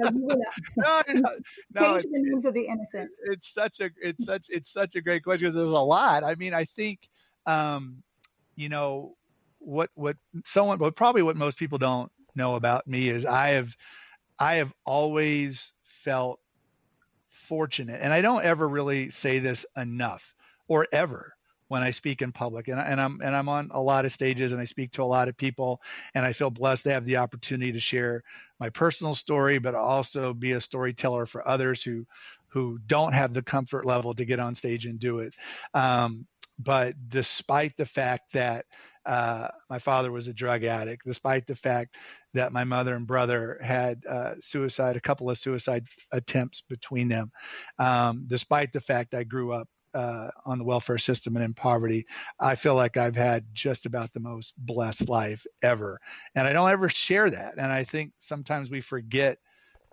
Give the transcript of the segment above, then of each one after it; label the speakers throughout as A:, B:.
A: you will
B: No, no, no.
A: change the names of the innocent.
B: It's such a great question because there's a lot. I mean, I think, you know, what probably what most people don't know about me is I have always felt fortunate, and I don't ever really say this enough or ever when I speak in public, and I'm on a lot of stages and I speak to a lot of people, and I feel blessed to have the opportunity to share my personal story, but also be a storyteller for others who don't have the comfort level to get on stage and do it. But despite the fact that my father was a drug addict, despite the fact that my mother and brother had a couple of suicide attempts between them, despite the fact I grew up on the welfare system and in poverty, I feel like I've had just about the most blessed life ever. And I don't ever share that. And I think sometimes we forget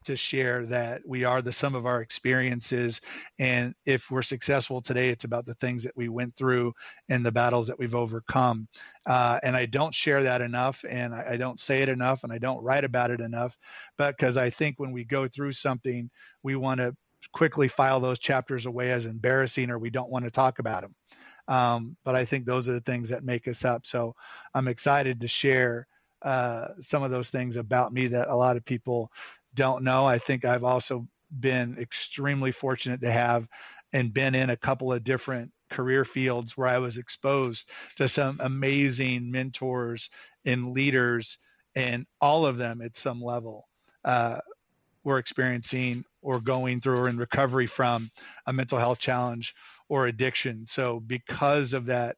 B: to share that we are the sum of our experiences. And if we're successful today, it's about the things that we went through and the battles that we've overcome. And I don't share that enough, and I don't say it enough, and I don't write about it enough, but because I think when we go through something, we want to quickly file those chapters away as embarrassing, or we don't want to talk about them. But I think those are the things that make us up. So I'm excited to share some of those things about me that a lot of people don't know. I think I've also been extremely fortunate to have and been in a couple of different career fields where I was exposed to some amazing mentors and leaders, and all of them at some level were experiencing or going through or in recovery from a mental health challenge or addiction. So because of that,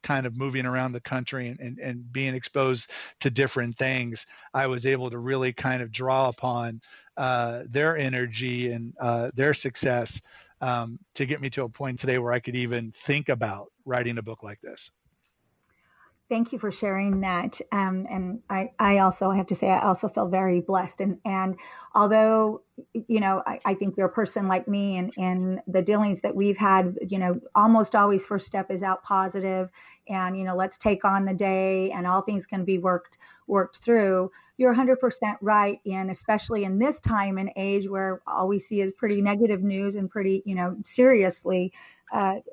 B: kind of moving around the country and being exposed to different things, I was able to really kind of draw upon their energy and their success to get me to a point today where I could even think about writing a book like this.
A: Thank you for sharing that. And I also have to say, I also feel very blessed. And although, you know, I think you're a person like me, and the dealings that we've had, you know, almost always first step is out positive and, you know, let's take on the day and all things can be worked through. You're 100% right. And especially in this time and age where all we see is pretty negative news and pretty, you know, seriously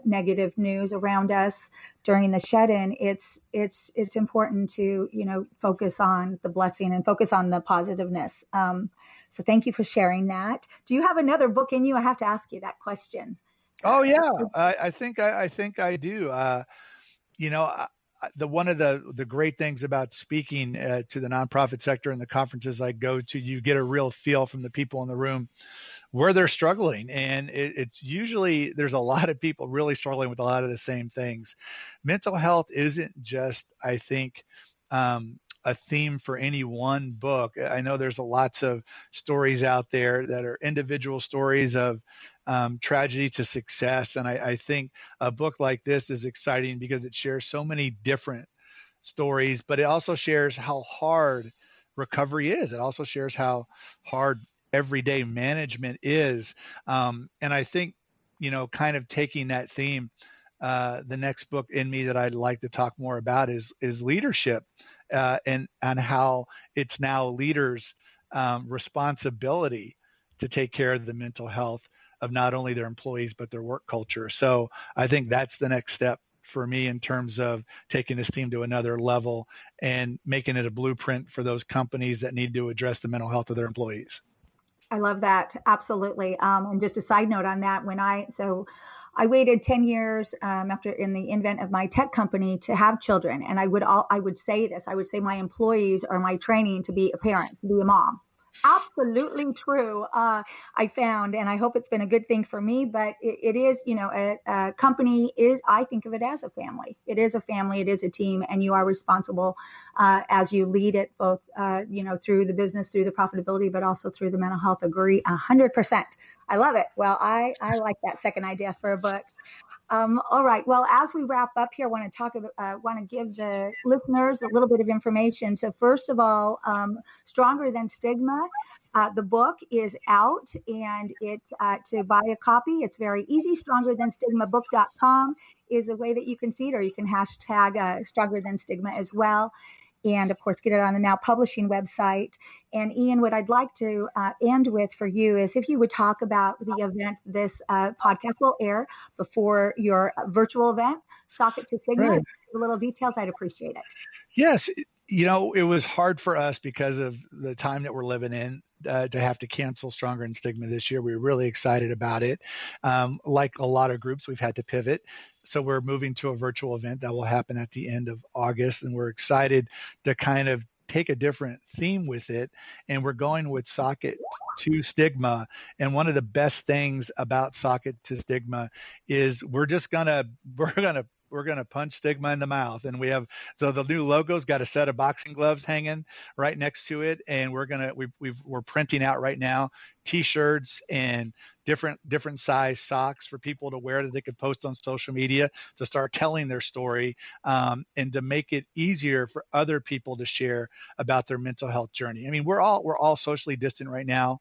A: negative news around us during the shut-in, it's important to, you know, focus on the blessing and focus on the positiveness. So thank you for sharing that. Do you have another book in you? I have to ask you that question.
B: Oh yeah, I think I do. You know, one of the great things about speaking to the nonprofit sector and the conferences I go to, you get a real feel from the people in the room where they're struggling. And it's usually, there's a lot of people really struggling with a lot of the same things. Mental health isn't just, I think, a theme for any one book. I know there's lots of stories out there that are individual stories of tragedy to success. And I think a book like this is exciting because it shares so many different stories, but it also shares how hard recovery is. It also shares how hard everyday management is. And I think, you know, kind of taking that theme, the next book in me that I'd like to talk more about is leadership, and how it's now leaders' responsibility to take care of the mental health of not only their employees, but their work culture. So I think that's the next step for me in terms of taking this team to another level and making it a blueprint for those companies that need to address the mental health of their employees.
A: I love that. Absolutely. And just a side note on that, I waited 10 years after in the invent of my tech company to have children. And I would say my employees are my training to be a parent, to be a mom. Absolutely true. I found, and I hope it's been a good thing for me, but it is, you know, a company is, I think of it as a family. It is a family, it is a team, and you are responsible as you lead it, both, you know, through the business, through the profitability, but also through the mental health. Agree 100%. I love it. Well, I like that second idea for a book. All right. Well, as we wrap up here, I want to give the listeners a little bit of information. So first of all, Stronger Than Stigma, the book is out, and to buy a copy, it's very easy. StrongerThanStigmaBook.com is a way that you can see it, or you can hashtag Stronger Than Stigma as well. and of course, get it on the Now Publishing website. And Ian, what I'd like to end with for you is if you would talk about the event this podcast will air before your virtual event, Socket to Stigma.
B: Right.
A: The little details, I'd appreciate it.
B: Yes. It was hard for us because of the time that we're living in to have to cancel Stronger in Stigma this year. We were really excited about it. Like a lot of groups, we've had to pivot. So we're moving to a virtual event that will happen at the end of August. And we're excited to kind of take a different theme with it. And we're going with Socket to Stigma. And one of the best things about Socket to Stigma is we're going to punch stigma in the mouth. And so the new logo's got a set of boxing gloves hanging right next to it. And we're printing out right now t-shirts and different size socks for people to wear that they could post on social media to start telling their story, and to make it easier for other people to share about their mental health journey. I mean, we're all socially distant right now.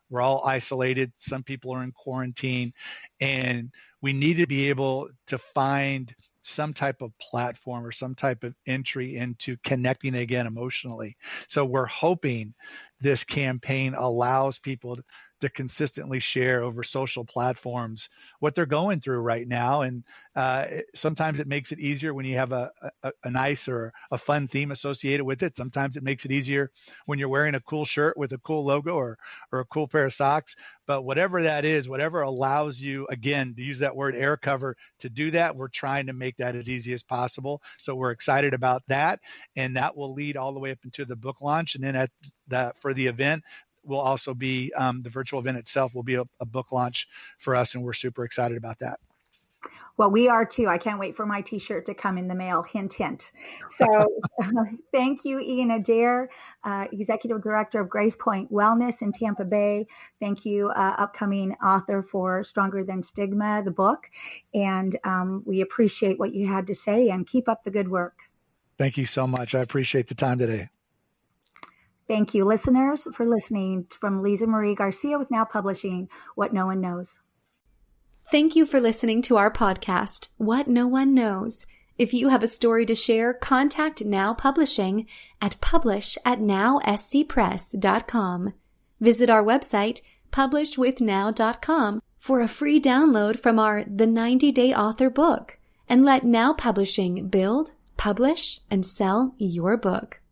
B: We're all isolated. Some people are in quarantine, and we need to be able to find some type of platform or some type of entry into connecting again emotionally. So we're hoping this campaign allows people to consistently share over social platforms what they're going through right now. And sometimes it makes it easier when you have a nice or a fun theme associated with it. Sometimes it makes it easier when you're wearing a cool shirt with a cool logo or a cool pair of socks. But whatever that is, whatever allows you, again, to use that word air cover to do that, we're trying to make that as easy as possible. So we're excited about that. And that will lead all the way up into the book launch. And then for the event, will also be the virtual event itself will be a book launch for us. And we're super excited about that.
A: Well, we are too. I can't wait for my t-shirt to come in the mail. Hint, hint. So thank you, Ian ADAIR, Executive Director of Grace Point Wellness in Tampa Bay. Thank you, upcoming author for Stronger Than Stigma, the book. And we appreciate what you had to say, and keep up the good work.
B: Thank you so much. I appreciate the time today.
A: Thank you, listeners, for listening. From Lisa Marie Garcia with Now Publishing, What No One Knows.
C: Thank you for listening to our podcast, What No One Knows. If you have a story to share, contact Now Publishing at publish@nowscpress.com. Visit our website, publishwithnow.com, for a free download from our The 90-Day Author book, and let Now Publishing build, publish, and sell your book.